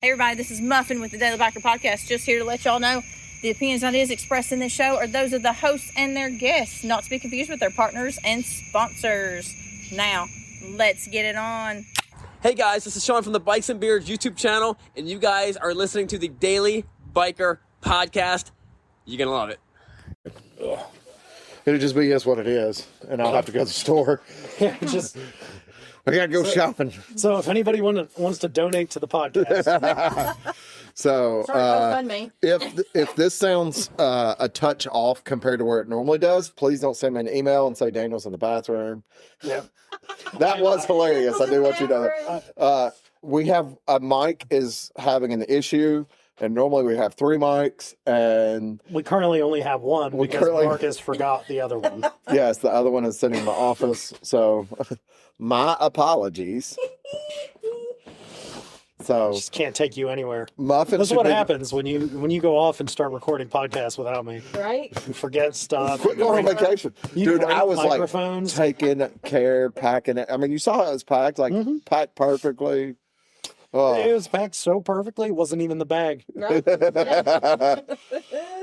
Hey everybody, this is Muffin with the Daily Biker Podcast. Just here to let y'all know the opinions and ideas expressed in this show are those of the hosts and their guests, not to be confused with their partners and sponsors. Now, let's get it on. Hey guys, this is Sean from the Bikes and Beards YouTube channel, and you guys are listening to the Daily Biker Podcast. You're gonna love it. It'll just be yes what it is, and I'll have to go to the store. Yeah, just I gotta go shopping. so if anybody wants to donate to the podcast, So if this sounds a touch off compared to where it normally does, please don't send me an email and say Daniel's in the bathroom. yeah, That was hilarious. I do want you to know. We have a mic is having an issue, and normally we have 3 mics, and we currently only have one because Marcus forgot the other one. yes, the other one is sitting in the office. So my apologies. So Just can't take you anywhere. Muffin. That's what happens when you go off and start recording podcasts without me. Right? You forget stuff. Quit going on vacation, dude. I was microphones. like taking care, packing it. I mean, you saw how it was packed, like packed perfectly. Oh. It was packed so perfectly, it wasn't even the bag.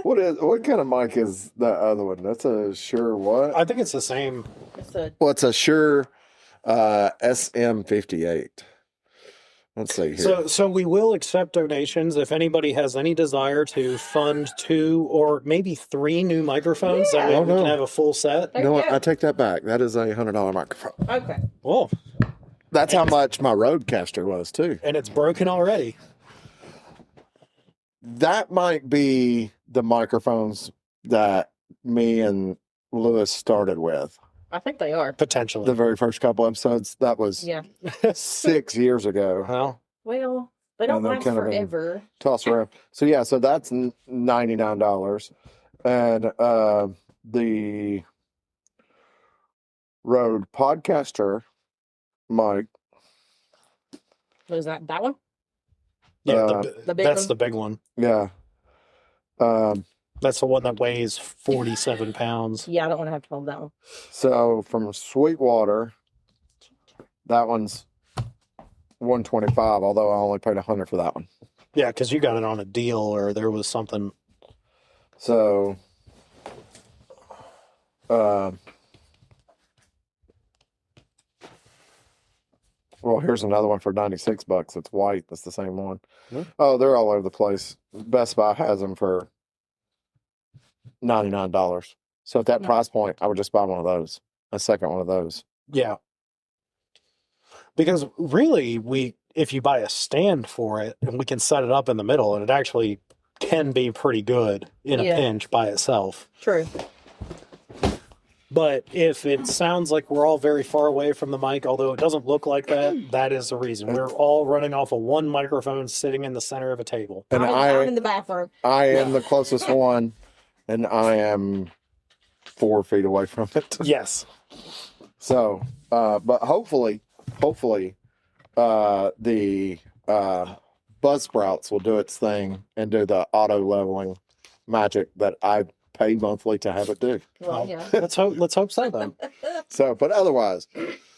What kind of mic is that other one? That's a Shure what? I think it's the same. Well, it's a Shure SM58. Let's see here. So we will accept donations if anybody has any desire to fund 2 or maybe 3 new microphones. That way we can have a full set. You know what? I take that back. That is a $100 microphone. Okay. Oh, That's how much my Roadcaster was too. and it's broken already. That might be the microphones that me and Lewis started with. I think they are. Potentially. The very first couple episodes. That was Yeah. 6 years ago. Well, Well, they don't And they're last kind of forever. Toss around. So yeah, so that's $99, and the Rode Podcaster mic. What is that? That one? yeah, The big that's one? the big one. Yeah. That's the one that weighs 47 pounds. Yeah, I don't want to have to hold that one. So from Sweetwater, that one's $125. Although I only paid $100 for that one. Yeah, because you got it on a deal or there was something. So, well, here's another one for $96. It's white. That's the same one. Hmm. Oh, they're all over the place. Best Buy has them for $99. So at that price point, I would just buy one of those, a second one of those. Yeah. Because really, if you buy a stand for it, and we can set it up in the middle, and it actually can be pretty good in a pinch by itself. True. But if it sounds like we're all very far away from the mic, although it doesn't look like that, that is the reason. We're all running off of one microphone sitting in the center of a table. And I'm in the bathroom. I am the closest one, and I am 4 feet away from it. Yes. So, but hopefully, the Buzzsprouts will do its thing and do the auto leveling magic that I pay monthly to have it do. Well, yeah. Let's hope so then. So, but otherwise,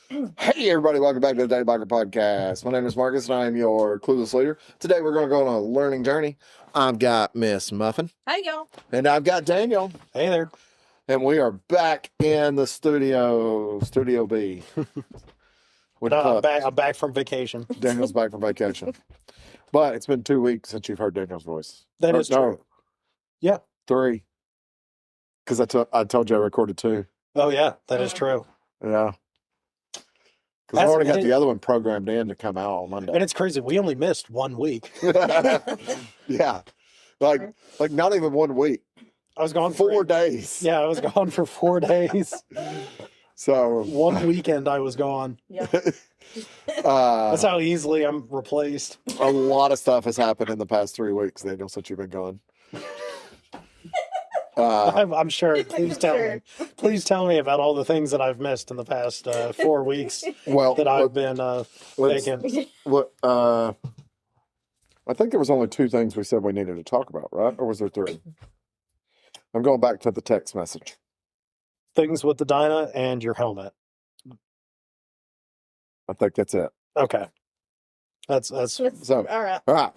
hey everybody, welcome back to the Daily Biker Podcast. My name is Marcus, and I am your clueless leader. Today we're going to go on a learning journey. I've got Miss Muffin, Hey, y'all. and I've got Daniel, Hey there. and we are back in the Studio B. With I'm back from vacation. Daniel's back from vacation. But it's been 2 weeks since you've heard Daniel's voice. That is true. Yeah. 3. Because I told you I recorded 2. Oh, yeah, that is true. Yeah. Because I already got the other one programmed in to come out on Monday. And it's crazy. We only missed 1 week. Yeah. Like not even 1 week. I was gone 4 days. Yeah, I was gone for 4 days. So 1 weekend I was gone. Yeah. That's how easily I'm replaced. A lot of stuff has happened in the past 3 weeks, Daniel, since you've been gone. I'm sure. Please tell me. Please tell me about all the things that I've missed in the past 4 weeks Well, that I've been vacant. I think there was only 2 things we said we needed to talk about, right? Or was there 3? I'm going back to the text message. Things with the Dyna and your helmet. I think that's it. Okay. That's So, All right. all right,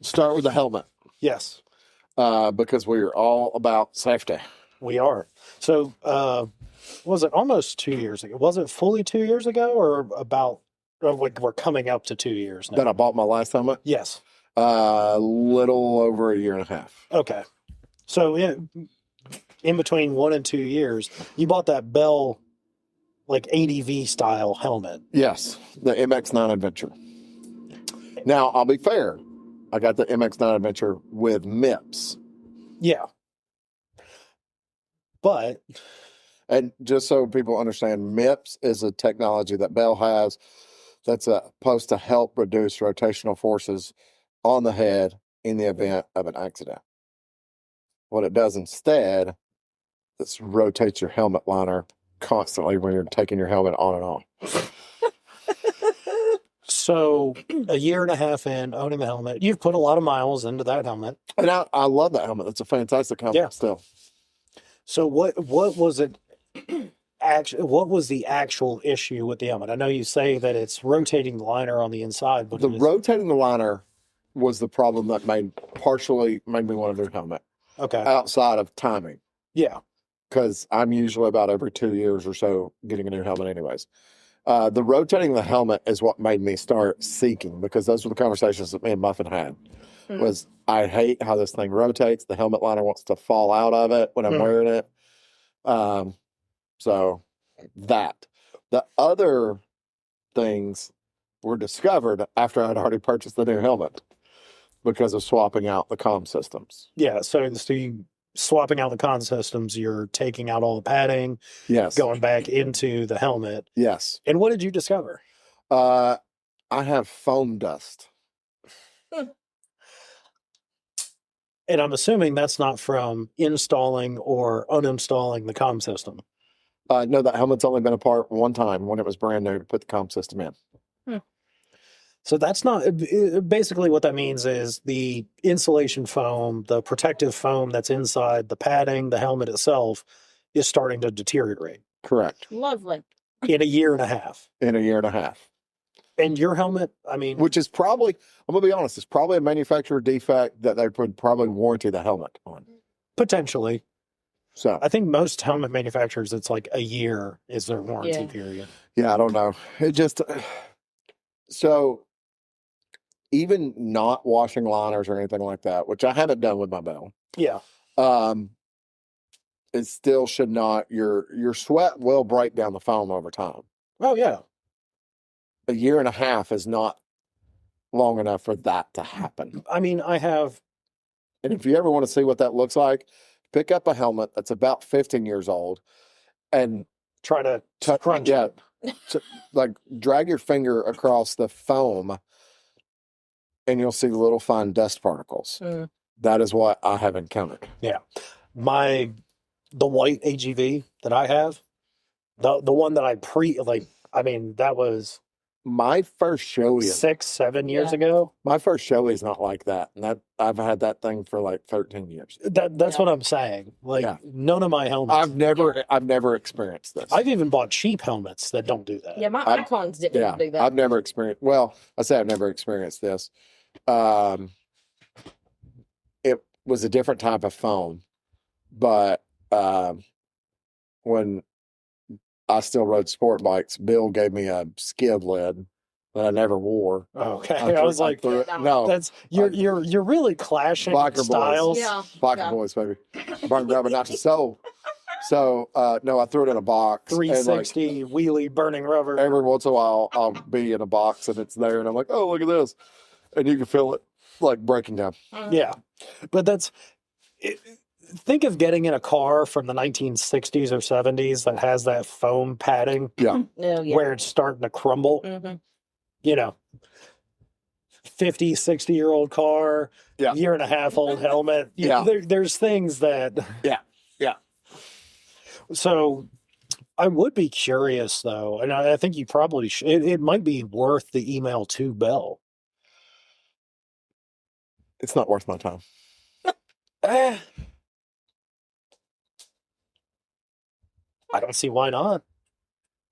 start with the helmet yes, because we're all about safety. we are. So, was it almost 2 years ago? Was it fully 2 years ago, or about? Or we're coming up to 2 years now. That I bought my last helmet. Yes. Little over a year and a half. Okay. So in between 1 and 2 years, you bought that Bell like ADV style helmet. Yes, the MX-9 Adventure. Now, I'll be fair. I got the MX-9 Adventure with MIPS. Yeah. But And just so people understand, MIPS is a technology that Bell has that's supposed to help reduce rotational forces on the head in the event of an accident. What it does instead is rotates your helmet liner constantly when you're taking your helmet on and off. so a year and a half in owning the helmet, you've put a lot of miles into that helmet. And I love that helmet. It's a fantastic helmet Yeah. still. So what was it? What was the actual issue with the helmet? I know you say that it's rotating the liner on the inside, but The rotating the liner was the problem that partially made me want a new helmet okay, outside of timing. yeah, Because I'm usually about every 2 years or so getting a new helmet anyways. The rotating the helmet is what made me start seeking, because those were the conversations that me and Muffin had. Was I hate how this thing rotates. The helmet liner wants to fall out of it when I'm wearing it. So that. The other things were discovered after I'd already purchased the new helmet because of swapping out the comm systems. yeah. So you swapping out the con systems, you're taking out all the padding, Yes. going back into the helmet. Yes. And what did you discover? I have foam dust. And I'm assuming that's not from installing or uninstalling the comm system. No, that helmet's only been apart one time when it was brand new to put the comm system in. So that's not basically what that means is the insulation foam, the protective foam that's inside the padding, the helmet itself is starting to deteriorate Correct. Lovely. in a year and a half. In a year and a half. And your helmet, I mean, Which is probably, I'm going to be honest, it's probably a manufacturer defect that they would probably warranty the helmet on. potentially. So, I think most helmet manufacturers, it's like a year is their warranty Yeah. period. yeah, I don't know. It just, so even not washing liners or anything like that, which I haven't done with my Bell, Yeah. it still should not, your sweat will break down the foam over time. Oh, yeah. A year and a half is not long enough for that to happen. I mean, I have, And if you ever want to see what that looks like, pick up a helmet that's about 15 years old and try to crunch yeah, it. like drag your finger across the foam and you'll see little fine dust particles. That is what I have encountered. Yeah. The white AGV that I have, the one that that was My first Shoei, 6-7 years Yeah. ago. my first Shoei is not like that. And that I've had that thing for like 13 years. That's Yeah. what I'm saying. Like Yeah. none of my helmets. I've never experienced this. I've even bought cheap helmets that don't do that. Yeah, my I- icons didn't Yeah, do that. I've never experienced. Well, I say I've never experienced this. It was a different type of foam, but when I still rode sport bikes, Bill gave me a skid lid that I never wore. Okay. I I was like, threw it. Yeah, No, that's you're really clashing Biker boys. styles. Yeah. Biker Yeah. boys, baby. Burn rubber, not to sew. So, no, I threw it in a box. And, like, 360 wheelie burning rubber. every once in a while, I'll be in a box and it's there, and I'm like, oh, look at this. And you can feel it like breaking down. Yeah. But think of getting in a car from the 1960s or 70s that has that foam padding Oh, yeah. where it's starting to crumble. Mhm. You know, 50, 60-year-old car, Yeah. year and a half old helmet. Yeah. There's things that. Yeah. Yeah. So I would be curious, though, and I think you probably should. It might be worth the email to Bell. It's not worth my time. I don't see why not.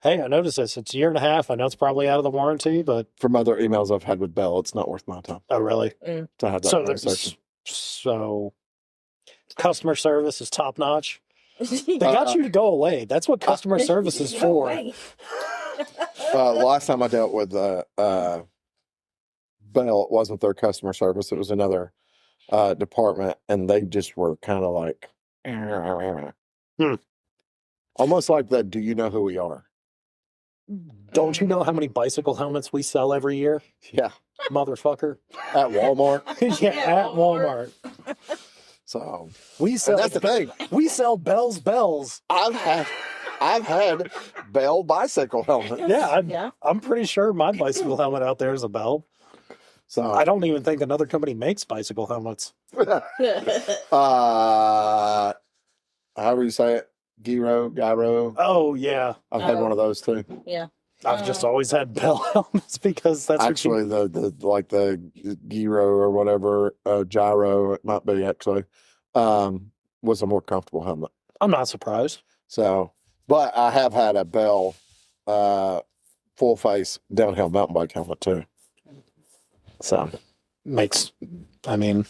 hey, I noticed this. It's a year and a half. I know it's probably out of the warranty, but From other emails I've had with Bell, it's not worth my time oh, really? to have that So, conversation. so customer service is top notch. They They got you to go away. That's what customer service is for. Last time I dealt with Bell, it wasn't their customer service. It was another department, and they just were kind of like, almost like the, do you know who we are? Don't you know how many bicycle helmets we sell every year, Yeah. motherfucker? At Walmart. Yeah, at Walmart. So We sell. that's the thing. We sell Bell's bells. I've had Bell bicycle helmets. Yeah, I'm pretty sure my bicycle helmet out there is a Bell. So I don't even think another company makes bicycle helmets. however you say it, gyro. Oh yeah, I've had one of those too. Yeah. I've just always had Bell helmets because that's Actually, the like the gyro or whatever, gyro it might be actually, was a more comfortable helmet. I'm not surprised. So, but I have had a Bell full face downhill mountain bike helmet too. So I mean,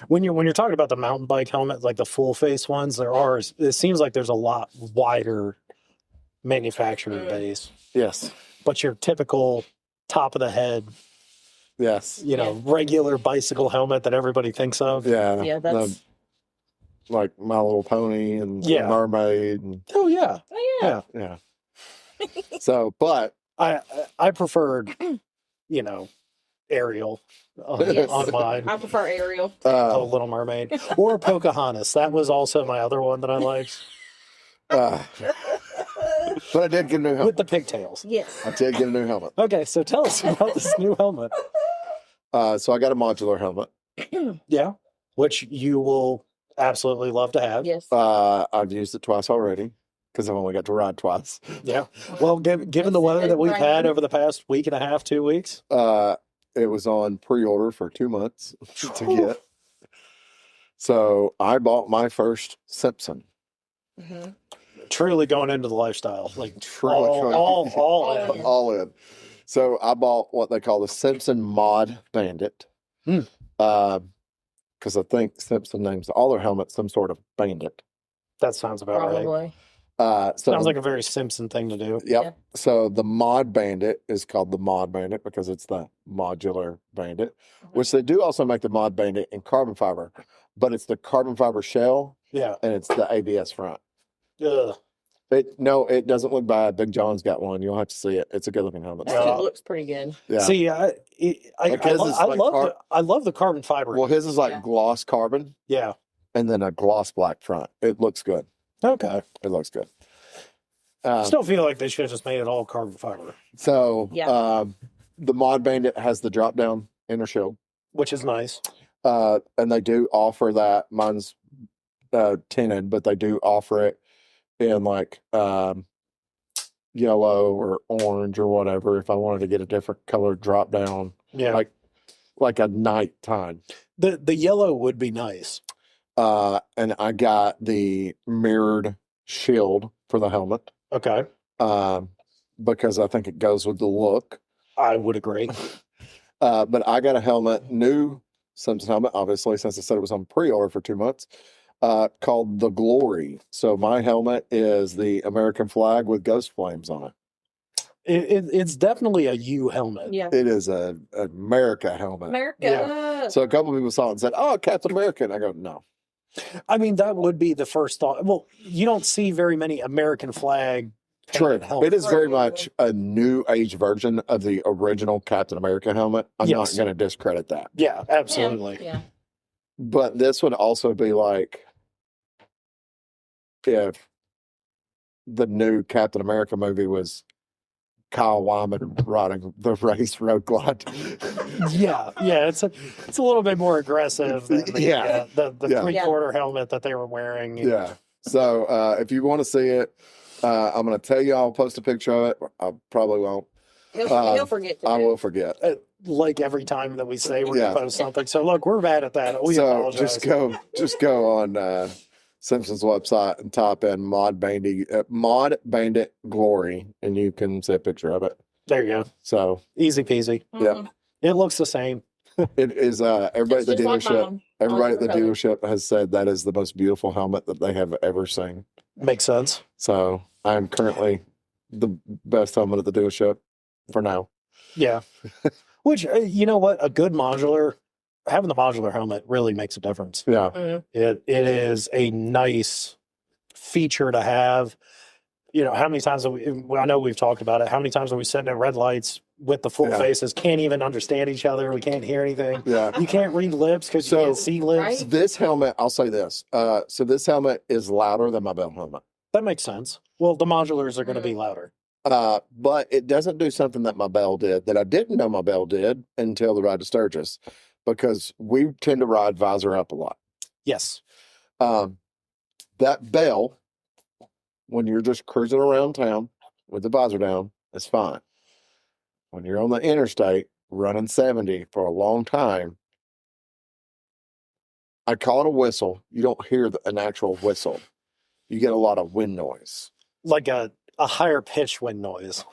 when you're talking about the mountain bike helmet, like the full face ones, it seems like there's a lot wider manufacturer base. yes, But your typical top of the head, yes, regular bicycle helmet that everybody thinks of. yeah, Yeah, that's. like My Little Pony and Yeah. Mermaid and Oh yeah. Oh, yeah. yeah. So, but I preferred, Ariel on mine. I prefer Ariel. Oh, Little Mermaid or Pocahontas. That was also my other one that I liked but I did get a new helmet. with the pigtails. Yes. I did get a new helmet. Okay, so tell us about this new helmet. So I got a modular helmet. Yeah, which you will absolutely love to have. Yes. I've used it twice already because I've only got to ride twice. Yeah. Well, given the weather that we've had over the past week and a half, 2 weeks. It was on pre-order for 2 months to get. So I bought my first Simpson. Mm-hmm. Truly going into the lifestyle, like Truly all in. all in. So I bought what they call the Simpson Mod Bandit. Because I think Simpson names all their helmets some sort of bandit. That sounds about right. Probably. Sounds like a very Simpson thing to do. Yep. Yeah. So the Mod Bandit is called the Mod Bandit because it's the modular bandit, which they do also make the Mod Bandit in carbon fiber, but it's the carbon fiber shell Yeah. and it's the ABS front. Ugh. It doesn't look bad. Big John's got one. You'll have to see it. It's a good looking helmet. Yeah. It looks pretty good. Yeah. See, I Like love the carbon fiber. Well, his is like Yeah. gloss carbon Yeah. and then a gloss black front. It looks good. Okay. It looks good. Still feel like they should have just made it all carbon fiber, So Yeah. the Mod Bandit has the drop down inner shield. which is nice. And they do offer that. Mine's tinted, but they do offer it in like yellow or orange or whatever. If I wanted to get a different color drop down, Yeah. like a nighttime. The yellow would be nice. And I got the mirrored shield for the helmet Okay. because I think it goes with the look. I would agree. But I got a helmet, new Simpson helmet, obviously, since I said it was on pre-order for 2 months, called the Glory. So my helmet is the American flag with ghost flames on it. It's definitely a U helmet. Yeah. It is an America helmet. America. So a couple people saw it and said, "Oh, Captain America." And I go, "No." I mean, that would be the first thought. Well, you don't see very many American flag True. painted helmets. It is very much a new age version of the original Captain America helmet. I'm Yes. not going to discredit that. Yeah, absolutely. Yeah. But this would also be like if the new Captain America movie was Kyle Wyman riding the race road glide. Yeah, it's a little bit more aggressive than the, Yeah. the Yeah. 3/4 helmet that they were wearing. Yeah. So if you want to see it, I'm going to tell you I'll post a picture of it. I probably won't. He'll forget to I do. will forget. Like every time that we say we're Yeah. gonna post something. So look, we're bad at that. We So apologize. just go on Simpsons website and type in Mod Bandit Glory, and you can see a picture of it. There you go. So Easy peasy. yeah, It looks the same. it is. Everybody at the It's just like dealership, mine. everybody at the Color. dealership has said that is the most beautiful helmet that they have ever seen. Makes sense. So I'm currently the best helmet at the dealership for now. Yeah. Which, you know what? Having the modular helmet really makes a difference. Yeah, It is a nice feature to have. You know, how many times I know we've talked about it. How many times are we sitting at red lights with the full Yeah. faces, can't even understand each other. We can't hear anything. yeah. You can't read lips because you So- can't see lips. Right. This helmet, I'll say this. So this helmet is louder than my Bell helmet. That makes sense. Well, the modulars are going to be louder. But it doesn't do something that my Bell did that I didn't know my Bell did until the ride to Sturgis, because we tend to ride visor up a lot. Yes. That Bell, when you're just cruising around town with the visor down, is fine. When you're on the interstate running 70 for a long time, I call it a whistle. You don't hear an actual whistle. You get a lot of wind noise. Like a higher pitch wind noise.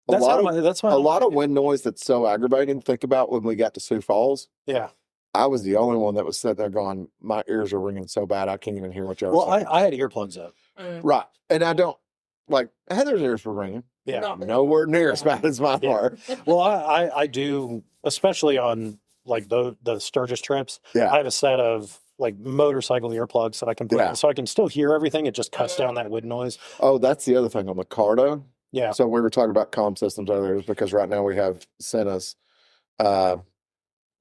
A That's lot how of my, that's my, a lot of wind noise that's so aggravating. Think about when we got to Sioux Falls. yeah. I was the only one that was sitting there going, my ears are ringing so bad I can't even hear what y'all Well, are saying. I had earplugs up. Right. And I don't, like, Heather's ears were ringing. Yeah. No. Nowhere near as bad as mine Yeah. are. Well, I do, especially on like the Sturgis trips. Yeah. I have a set of like motorcycle earplugs that I can put Yeah. in, so I can still hear everything. It just cuts down that wind noise. Oh, that's the other thing on the Cardo. Yeah. So we were talking about comm systems earlier because right now we have Sennas.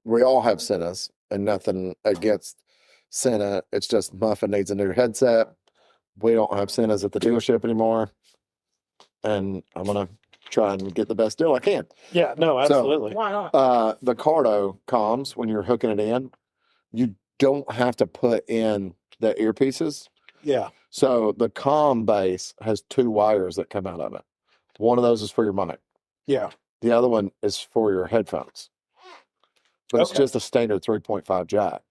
We all have Sennas, and nothing against Senna. It's just Muffin needs a new headset. We don't have Sennas at the dealership anymore. And I'm going to try and get the best deal I can. Yeah. No, absolutely. Why not? The Cardo comms, when you're hooking it in, you don't have to put in the earpieces. Yeah. So the comm base has 2 wires that come out of it. One of those is for your mic. Yeah. The other one is for your headphones. But it's Okay. just a standard 3.5 jack.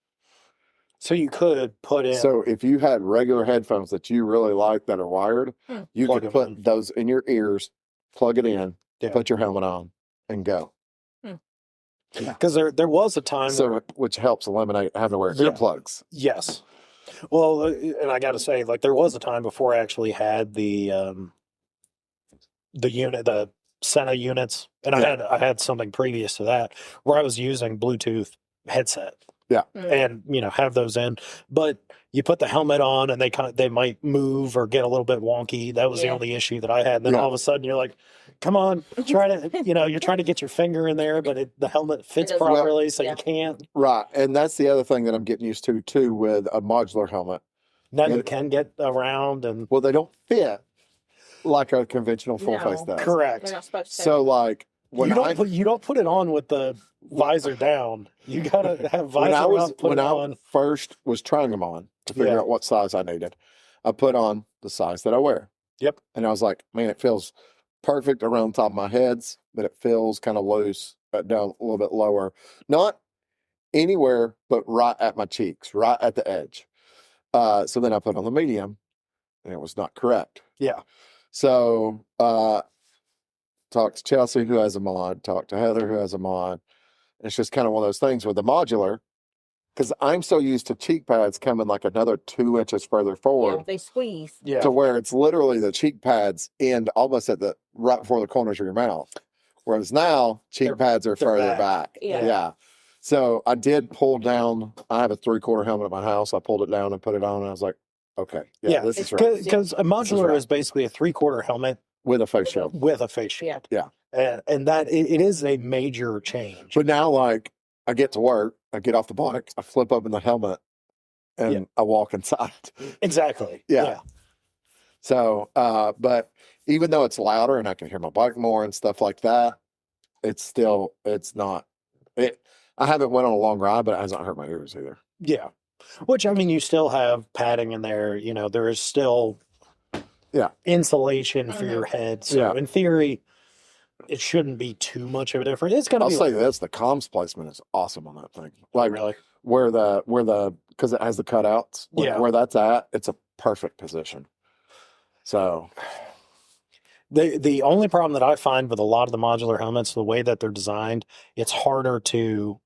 So you could put in. So if you had regular headphones that you really like that are wired, you Plug could 'em put in. those in your ears, plug it in, Yeah. put your helmet on, and go. Because there was a time. So which helps eliminate having to wear Yeah. earplugs. Yes. Well, and I got to say, like, there was a time before I actually had the Senna units, and Yeah. I had something previous to that where I was using Bluetooth headset. Yeah. And have those in, but you put the helmet on and they might move or get a little bit wonky. That was the Yeah. only issue that I had. And then Yeah. all of a sudden you're like, come on, try to you're trying to get your finger in there, but the helmet fits doesn't- properly, so yeah. you can't. Right. And that's the other thing that I'm getting used to too with a modular helmet. Now Yeah. you can get around and Well, they don't fit like a conventional full face No. does. correct. They're not supposed to. So like when You don't put it on with the visor down. You gotta have when visor I was up, put when it I on. first was trying them on to figure Yeah. out what size I needed, I put on the size that I wear. Yep. And I was like, man, it feels perfect around the top of my heads, but it feels kind of loose down a little bit lower. Not anywhere, but right at my cheeks, right at the edge. So then I put on the medium, and it was not correct. Yeah. So talked to Chelsea, who has a mod, talked to Heather, who has a mod. And it's just kind of one of those things with the modular, because I'm so used to cheek pads coming like another 2 inches further Yeah, forward they squeeze. Yeah. to where it's literally the cheek pads end almost at the right before the corners of your mouth. Whereas now cheek They're- pads are they're further back. back. Yeah. Yeah. So I did pull down. I have a 3/4 helmet at my house. I pulled it down and put it on, and I was like, okay, Yeah, this is it's right. Because a modular right. is basically a 3/4 helmet With a face shield. with a face shield. Yeah. And that it is a major change. But now, like, I get to work, I get off the bike, I flip open the helmet, and Yeah. I walk inside. Exactly. Yeah. So, but even though it's louder and I can hear my bike more and stuff like that, it's not. I haven't went on a long ride, but it hasn't hurt my ears either. Yeah. Which, I mean, you still have padding in there. There is still Yeah. insulation for your head. So Yeah. in theory, it shouldn't be too much of a difference. It's going to I'll be say this: the comms placement is awesome on that thing. Like really. where the because it has the cutouts. Like Yeah. where that's at, it's a perfect position. So The only problem that I find with a lot of the modular helmets, the way that they're designed, it's harder to.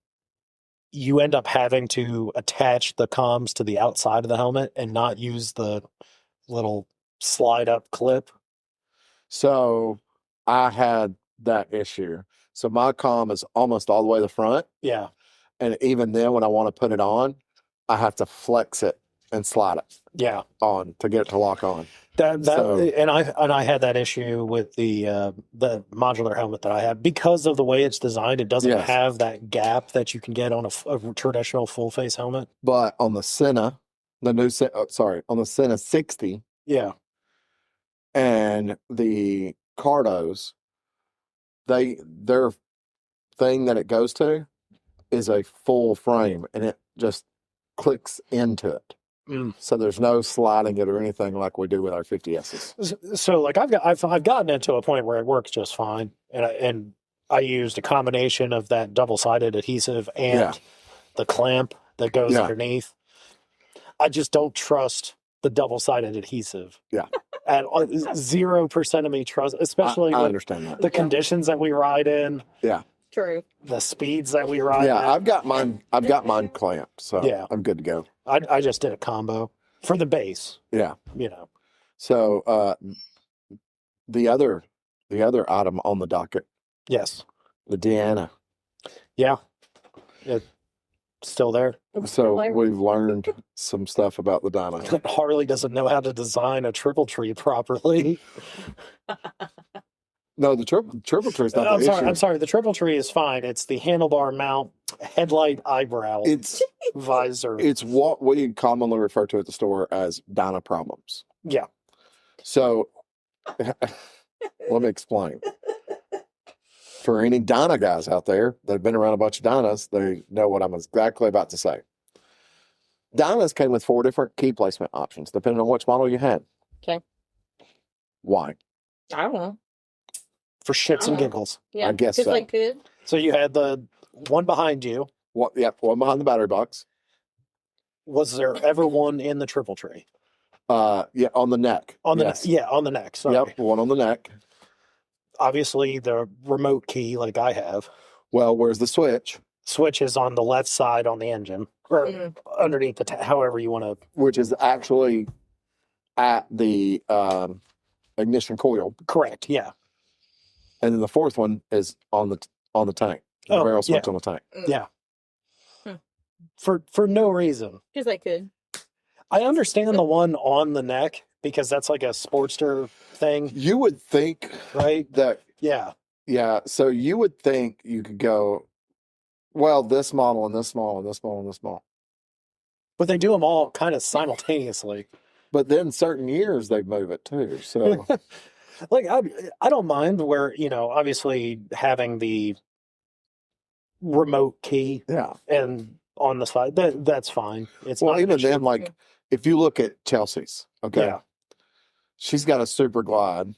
You end up having to attach the comms to the outside of the helmet and not use the little slide up clip. So I had that issue. So my comm is almost all the way to the front. Yeah. And even then, when I want to put it on, I have to flex it and slide it Yeah. on to get it to lock on. So, and I had that issue with the modular helmet that I have because of the way it's designed. It doesn't Yes. have that gap that you can get on a traditional full face helmet. But on the Senna, on the Senna 60 Yeah. and the Cardos, their thing that it goes to is a full frame, and it just clicks into it. So there's no sliding it or anything like we do with our 50Ss. So like I've gotten it to a point where it works just fine, and I used a combination of that double-sided adhesive and the clamp that goes underneath. I just don't trust the double-sided adhesive. Yeah. At 0% of me trust, especially I with understand that. the conditions that we ride in. Yeah. True. The speeds that we ride. Yeah, in. I've got mine clamped, so Yeah. I'm good to go. I just did a combo for the base. Yeah. So the other item on the docket, yes. the Deanna. Yeah. It's still there. So we've learned some stuff about the Dyna. Harley doesn't know how to design a triple tree properly. No, the triple tree is not the issue. I'm sorry. The triple tree is fine. It's the handlebar mount, headlight eyebrow, visor. It's what we commonly refer to at the store as Dyna problems. Yeah. So let me explain. For any Dyna guys out there that have been around a bunch of Dynas, they know what I'm exactly about to say. Dynas came with 4 different key placement options, depending on which model you had. Okay. Why? I don't know. For shits and giggles. Yeah, I guess so. they could. So you had the one behind you. What? Yep, one behind the battery box. Was there ever one in the triple tree? Yeah, on the neck. On the yes. neck. Yeah, on the neck. Sorry. Yep, one on the neck. Obviously, the remote key, like I have. Well, where's the switch? Switch is on the left side on the engine, or underneath the however you want to. Which is actually at the ignition coil. Correct. Yeah. And then the 4th one is on the tank. The barrel switch on the tank. Yeah. For no reason. Because they could. I understand the one on the neck because that's like a Sportster thing. You would think, right? That yeah. So you would think you could go, well, this model and this model and this model and this model. But they do them all kind of simultaneously. But then certain years they move it too. So like I don't mind where, obviously having the remote key and on the side, that's fine. It's well, not even then, like if you look at Chelsea's, okay, she's got a Super Glide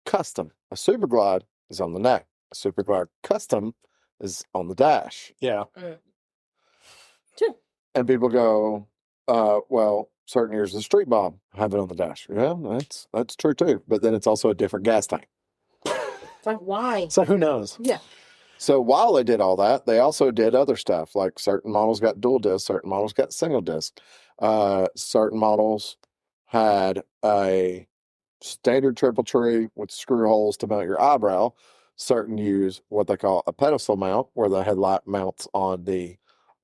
custom. A Super Glide is on the neck. A Super Glide custom is on the dash. Yeah. And people go, well, certain years the Street Bob have it on the dash. Yeah, that's true too. But then it's also a different gas tank. Like why? So who knows? Yeah. So while they did all that, they also did other stuff. Like certain models got dual disc, certain models got single disc. Certain models had a standard triple tree with screw holes to mount your eyebrow. Certain use what they call a pedestal mount, where the headlight mounts on the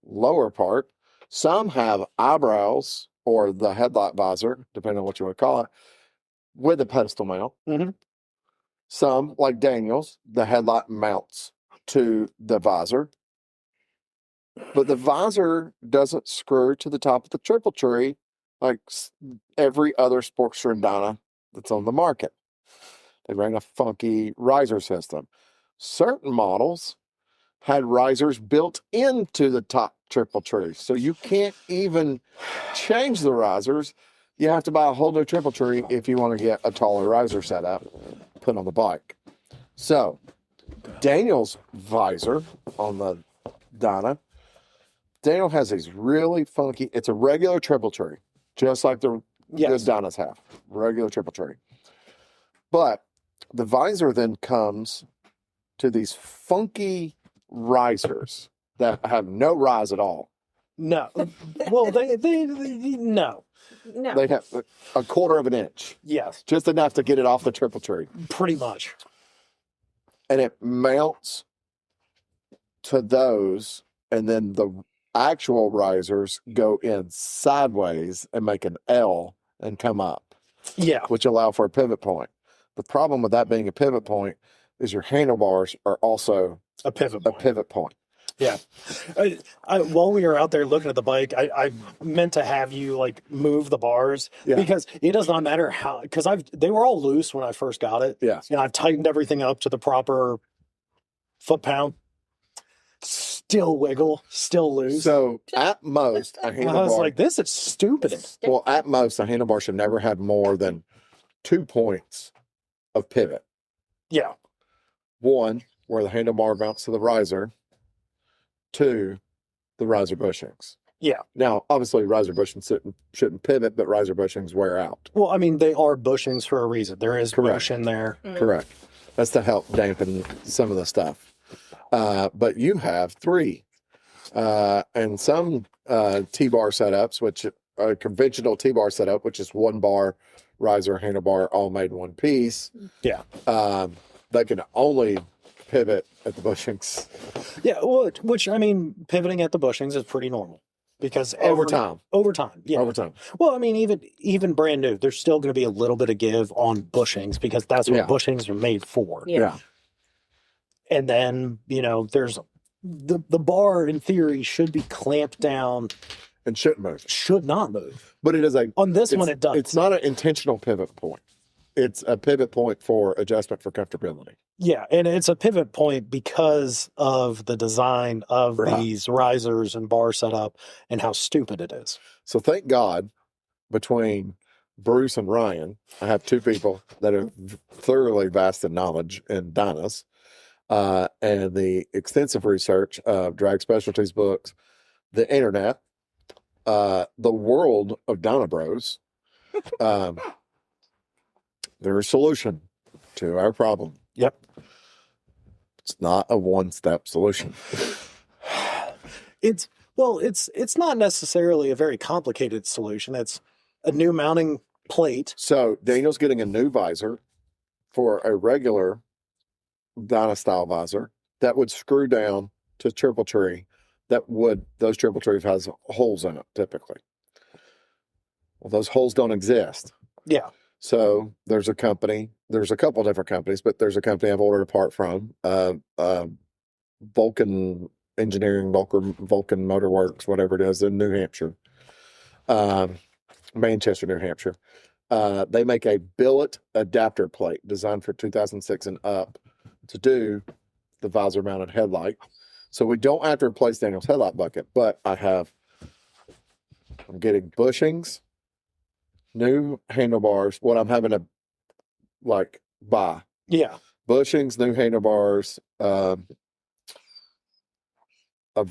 lower part. Some have eyebrows or the headlight visor, depending on what you want to call it, with a pedestal mount. Mm-hmm. Some, like Daniel's, the headlight mounts to the visor. But the visor doesn't screw to the top of the triple tree like every other Sportster and Dyna that's on the market. They ran a funky riser system. Certain models had risers built into the top triple tree. So you can't even change the risers. You have to buy a whole new triple tree if you want to get a taller riser set up, put on the bike. So Daniel's visor on the Dyna. Daniel has these really funky. It's a regular triple tree, just like the Yes. good Dynas have. Regular triple tree. But the visor then comes to these funky risers that have no rise at all. No. Well, they no. No. They have a quarter of an inch, Yes, just enough to get it off the triple tree. pretty much. And it mounts to those, and then the actual risers go in sideways and make an L and come up, Yeah. which allow for a pivot point. The problem with that being a pivot point is your handlebars are also A pivot a point. pivot point. Yeah. While we were out there looking at the bike, I meant to have you like move the bars Yeah. because it does not matter how, because they were all loose when I first got it. Yeah. And I've tightened everything up to the proper foot pound. Still wiggle, still loose. So at most, a I was handlebar, like, this is stupid. well, at most, a handlebar should never have more than 2 points of pivot. Yeah. One, where the handlebar mounts to the riser. 2, the riser bushings. Yeah. Now, obviously, riser bushings shouldn't pivot, but riser bushings wear out. Well, I mean, they are bushings for a reason. There is Correct. motion there. Correct. That's to help dampen some of the stuff. But you have 3. And some T-bar setups, which a conventional T-bar setup, which is 1 bar, riser, handlebar, all made in one piece. Yeah. They can only pivot at the bushings Yeah. Which, I mean, pivoting at the bushings is pretty normal because over time. Over time. Yeah. Over time. Well, I mean, even brand new, there's still going to be a little bit of give on bushings because that's what Yeah. bushings are made for. Yeah. And then, there's the bar in theory should be clamped down, And shouldn't move. should not move. But it is a On this one, it does. It's not an intentional pivot point. It's a pivot point for adjustment for comfortability. Yeah, and it's a pivot point because of the design of Right. these risers and bar setup and how stupid it is. So thank God, between Bruce and Ryan, I have 2 people that are thoroughly vast in knowledge in Dynas, and the extensive research of Drag Specialties books, the internet, the world of Dyna Bros. They're a solution to our problem. Yep. It's not a one-step solution. It's not necessarily a very complicated solution. It's a new mounting plate. So Daniel's getting a new visor for a regular Dyna style visor that would screw down to triple tree. Those triple trees has holes in it typically. Well, those holes don't exist. Yeah. So there's a couple different companies, but there's a company I've ordered a part from, Vulcan Engineering, Vulcan Motor Works, whatever it is, in New Hampshire, Manchester, New Hampshire. They make a billet adapter plate designed for 2006 and up to do the visor mounted headlight. So we don't have to replace Daniel's headlight bucket, but I'm getting bushings, new handlebars, what I'm having to buy. Yeah. Bushings, new handlebars, and a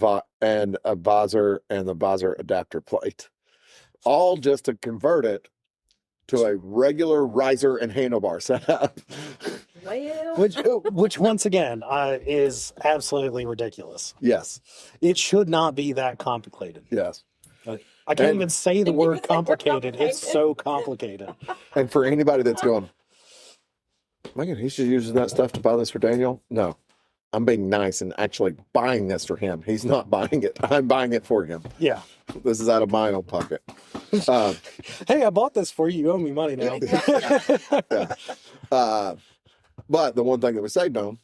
visor and the visor adapter plate. All just to convert it to a regular riser and handlebar setup. Well, Which once again is absolutely ridiculous. Yes. It should not be that complicated. Yes. I can't And- even say the word complicated. It's so complicated. And for anybody that's going, man, he should use that stuff to buy this for Daniel. No, I'm being nice and actually buying this for him. He's not buying it. I'm buying it for him. Yeah. This is out of my own pocket. Hey, I bought this for you. You owe me money now. But the one thing that we saved on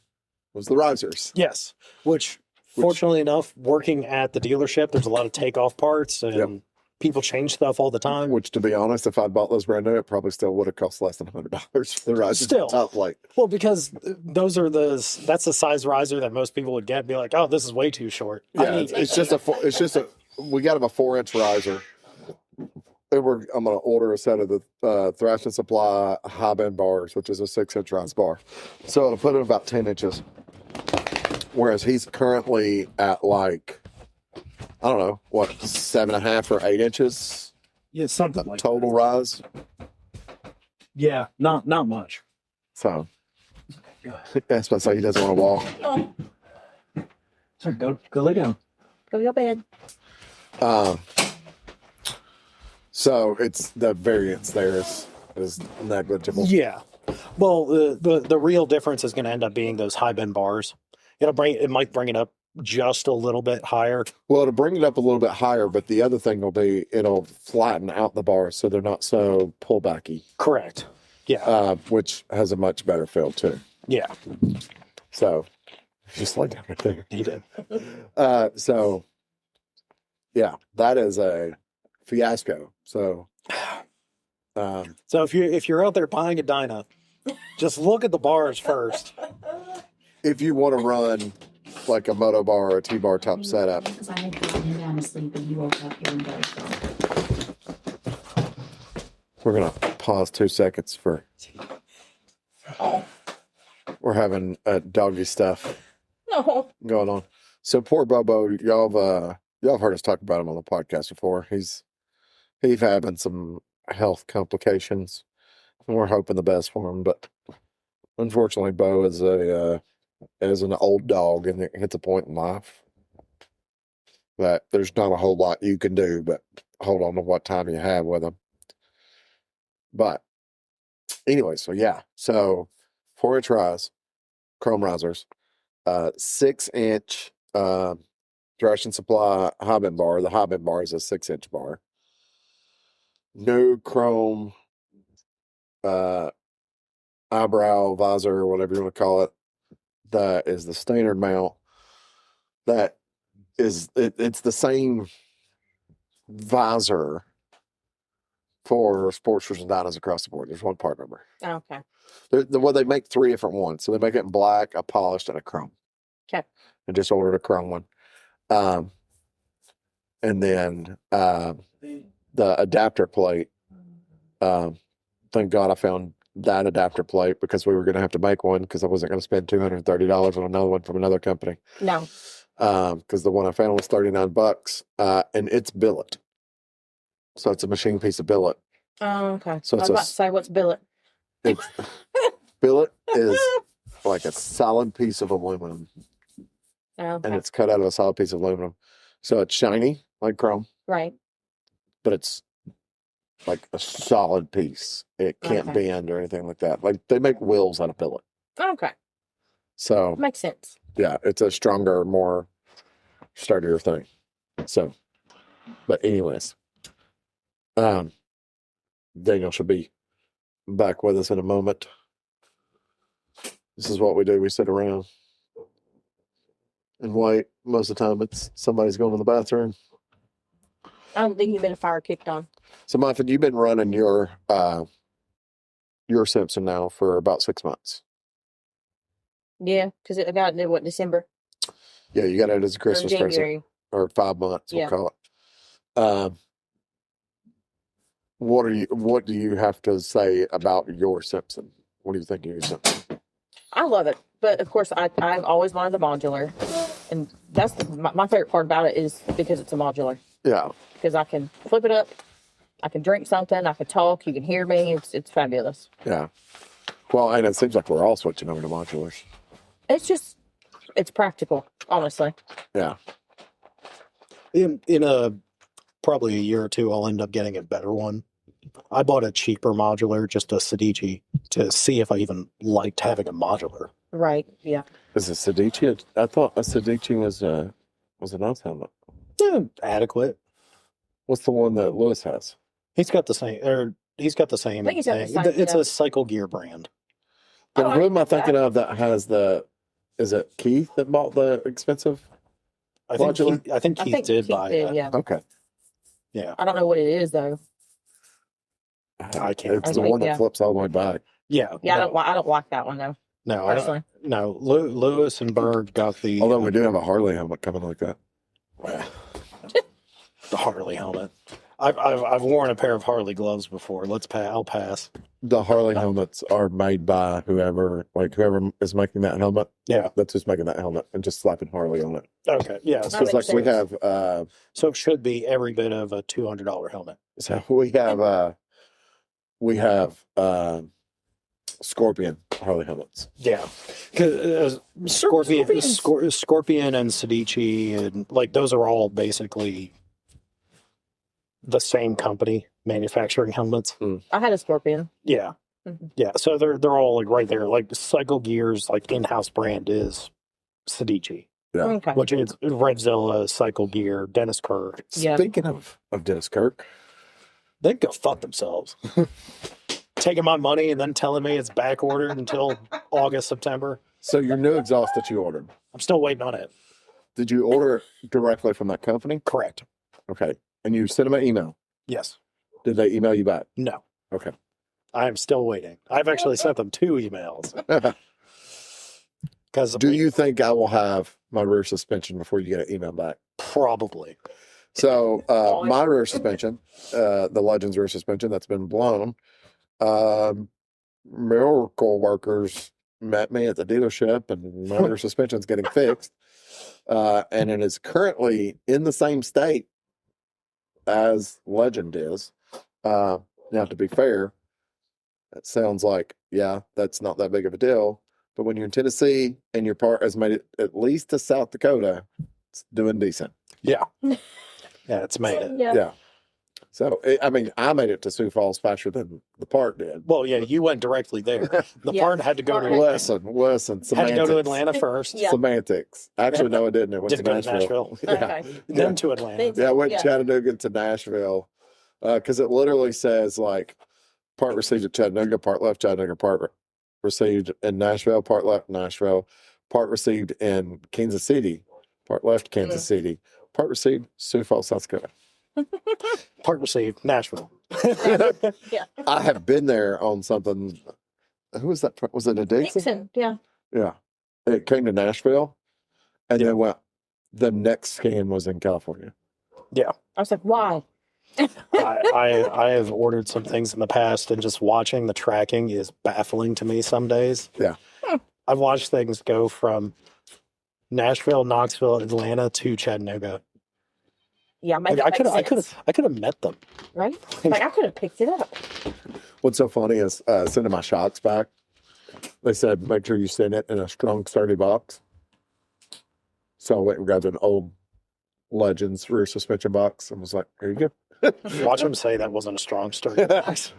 was the risers. Yes. Which, fortunately enough, working at the dealership, there's a lot of takeoff parts and Yep. people change stuff all the time. Which, to be honest, if I'd bought those brand new, it probably still would have cost less than $100 for the risers. Still. Top plate. Well, because that's the size riser that most people would get and be like, oh, this is way too short. Yeah, we got him a 4-inch riser. And I'm going to order a set of the Thrash and Supply high bend bars, which is a 6-inch rise bar. So it'll put in about 10 inches. whereas he's currently at like, I don't know, what, 7.5 or 8 inches Yeah, something like total rise. Yeah, not much. So that's what I say. He doesn't want to walk. Oh, Sorry, go lay down. go to your bed. So it's the variance there is negligible. Yeah. Well, the real difference is going to end up being those high bend bars. It might bring it up just a little bit higher. Well, to bring it up a little bit higher, but the other thing will be it'll flatten out the bars so they're not so pullbacky. Correct. Yeah. Which has a much better feel too. Yeah. So just lay down right there. He did. So yeah, that is a fiasco. So So if you're out there buying a Dyna, just look at the bars first. if you want to run like a moto bar or a T-bar top setup, Because I had gotten him down to sleep and he woke up here and dozed off. we're gonna pause 2 seconds for. We're having doggy stuff No. going on. So poor Bobo, y'all have heard us talk about him on the podcast before. He's having some health complications, and we're hoping the best for him. But unfortunately, Bo is an old dog, and it hits a point in life that there's not a whole lot you can do but hold on to what time you have with him. But anyway, so yeah, so 4-inch rise, chrome risers, 6-inch Thrash and Supply high bend bar. The high bend bar is a 6-inch bar. New chrome eyebrow visor, or whatever you want to call it. That is the standard mount. That is it's the same visor for Sportsters and Dynas across the board. There's one part number. Okay. They make 3 different ones. So they make it in black, a polished, and a chrome. Okay. And just ordered a chrome one. And then the adapter plate. Thank God I found that adapter plate because we were going to have to make one because I wasn't going to spend $230 on another one from another company. No. Because the one I found was $39, and it's billet. So it's a machine piece of billet. Oh, okay. So I it's was a about to say, what's billet? It's, billet is like a solid piece of aluminum, and Okay. it's cut out of a solid piece of aluminum. So it's shiny like chrome, Right. but it's like a solid piece. It can't Okay. bend or anything like that. Like they make wheels out of billet. Okay. So Makes sense. yeah, it's a stronger, more sturdier thing. So, but anyways, Daniel should be back with us in a moment. This is what we do. We sit around and wait. Most of the time, it's somebody's going to the bathroom. I don't think you've been a fire kicked on. So, Muffin, you've been running your Simpson now for about 6 months. Yeah, because I got it in December Yeah, you got it as a or Christmas present, January. or 5 months. We'll Yeah. call it. What do you have to say about your Simpson? What do you think of your Simpson? I love it, but of course, I've always wanted the modular, and that's my favorite part about it is because it's a modular. Yeah, Because I can flip it up, I can drink something, I can talk, you can hear me. It's fabulous. yeah. Well, and it seems like we're all switching over to modulars. It's practical, honestly. Yeah. In probably a year or two, I'll end up getting a better one. I bought a cheaper modular, just a Sedici, to see if I even liked having a modular. Right. Yeah. Is it Sedici? I thought a Sedici was a nose helmet. Yeah, adequate. What's the one that Lewis has? He's got the same I think he's got the thing. same, It's yeah. a Cycle Gear brand. But Oh, I who am I like that. thinking of that has the? Is it Keith that bought the expensive? I think Modular? Keith did buy it. Yeah. Okay. Yeah. I don't know what it is though. I can't. It's the Okay, one that yeah. flips all the way back. Yeah. Yeah. No, I don't like that one though. no, I don't, Personally. no. Lewis and Berg got the Although we do have a Harley helmet coming like that. the Harley helmet. I've worn a pair of Harley gloves before. I'll pass. the Harley helmets are made by whoever is making that helmet. Yeah. That's who's making that helmet and just slapping Harley on it. Okay. Yeah. That So, Because makes like we sense. have, so it should be every bit of a $200 helmet. so we have Scorpion Harley helmets. Yeah. 'Cause, Scorpion and Sedici and like those are all basically the same company manufacturing helmets. I had a Scorpion. Yeah. Mhm. Yeah. So they're all like right there. Like Cycle Gear's like in-house brand is Sedici, Yeah. Okay. which is Redzilla, Cycle Gear, Dennis Kirk. Yeah. Speaking of Dennis Kirk, They can go fuck themselves. Taking my money and then telling me it's back ordered until August, September. so your new exhaust that you ordered, I'm still waiting on it. did you order it directly from that company? Correct. Okay. And you sent them an email. Yes. Did they email you back? No. Okay. I am still waiting. I've actually sent them 2 emails. Because Do you think I will have my rear suspension before you get an email back? probably. So my rear suspension, the Legends rear suspension that's been blown, miracle workers met me at the dealership and my rear suspension's getting fixed. And it is currently in the same state as Legend is. Now, to be fair, that sounds like, yeah, that's not that big of a deal. But when you're in Tennessee and your part has made it at least to South Dakota, it's doing decent. Yeah. Yeah, it's made it. Yeah. So, I made it to Sioux Falls faster than the part did. Well, yeah, you went directly there. The Yeah. part had to go to Listen, had to go to semantics. Atlanta first. Yeah. Semantics. Actually, no, it didn't. It went Didn't to go to Nashville. Nashville. Yeah. Okay. Then to Atlanta. Yeah, I went Yeah. Chattanooga to Nashville because it literally says like part received at Chattanooga, part left Chattanooga, part received in Nashville, part left Nashville, part received in Kansas City, part left Kansas City, part received Sioux Falls, South Dakota. Part received, Nashville. Yeah. I have been there on something. Who was that? Was it a Dixon? Dixon. Yeah. Yeah. It came to Nashville and Yeah. then went, the next scan was in California. I was like, why? I have ordered some things in the past, and just watching the tracking is baffling to me some days. Yeah. I've watched things go from Nashville, Knoxville, Atlanta to Chattanooga. Yeah. Like, I could have met them. Right? Like I could have picked it up. What's so funny is sending my shocks back. They said, make sure you send it in a strong, sturdy box. So I went and grabbed an old Legends rear suspension box and was like, here you go. Watch them say that wasn't a strong sturdy box.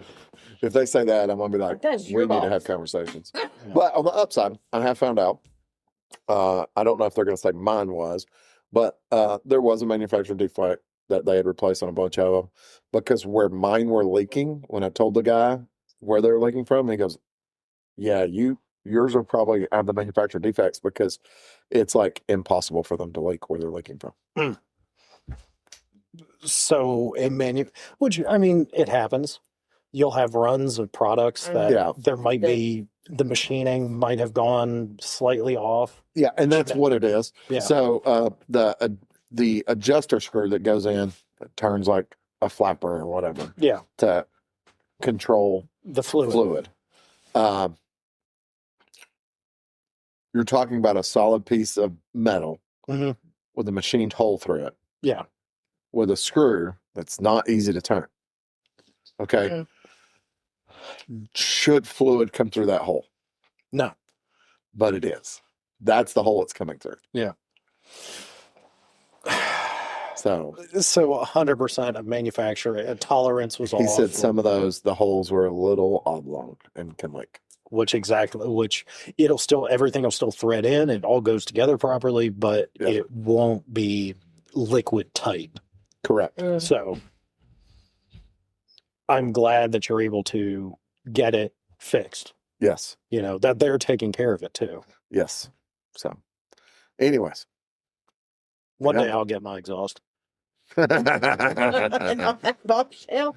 If they say that, I'm going to be like, That's we your need to box. have conversations. But on the upside, I have found out, I don't know if they're going to say mine was, but there was a manufacturing defect that they had replaced on a bunch of them because where mine were leaking, when I told the guy where they were leaking from, he goes, yeah, yours will probably have the manufacturing defects because it's like impossible for them to leak where they're leaking from. So it happens. You'll have runs of products that Yeah. there might be the machining might have gone slightly off. Yeah, and that's what it is. Yeah. So the adjuster screw that goes in that turns like a flapper or whatever Yeah, to control the fluid. You're talking about a solid piece of metal Mhm. with a machined hole through it Yeah. with a screw that's not easy to turn. Okay. Should fluid come through that hole? No. But it is. That's the hole it's coming through. Yeah. So 100% of manufacturer tolerance was he off. said some of those, the holes were a little oblong and can like. Which everything will still thread in. It all goes together properly, but Yeah. it won't be liquid tight. Correct. So I'm glad that you're able to get it fixed. Yes. That they're taking care of it too. Yes. So, anyways. One Yeah. day I'll get my exhaust. Bombshell.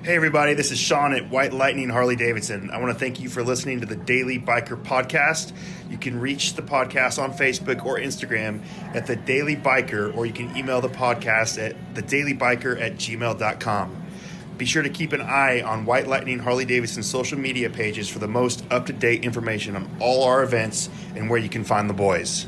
Hey everybody, this is Sean at White Lightning Harley Davidson. I want to thank you for listening to the Daily Biker Podcast. You can reach the podcast on Facebook or Instagram at The Daily Biker, or you can email the podcast at thedailybiker@gmail.com. Be sure to keep an eye on White Lightning Harley Davidson social media pages for the most up-to-date information on all our events and where you can find the boys.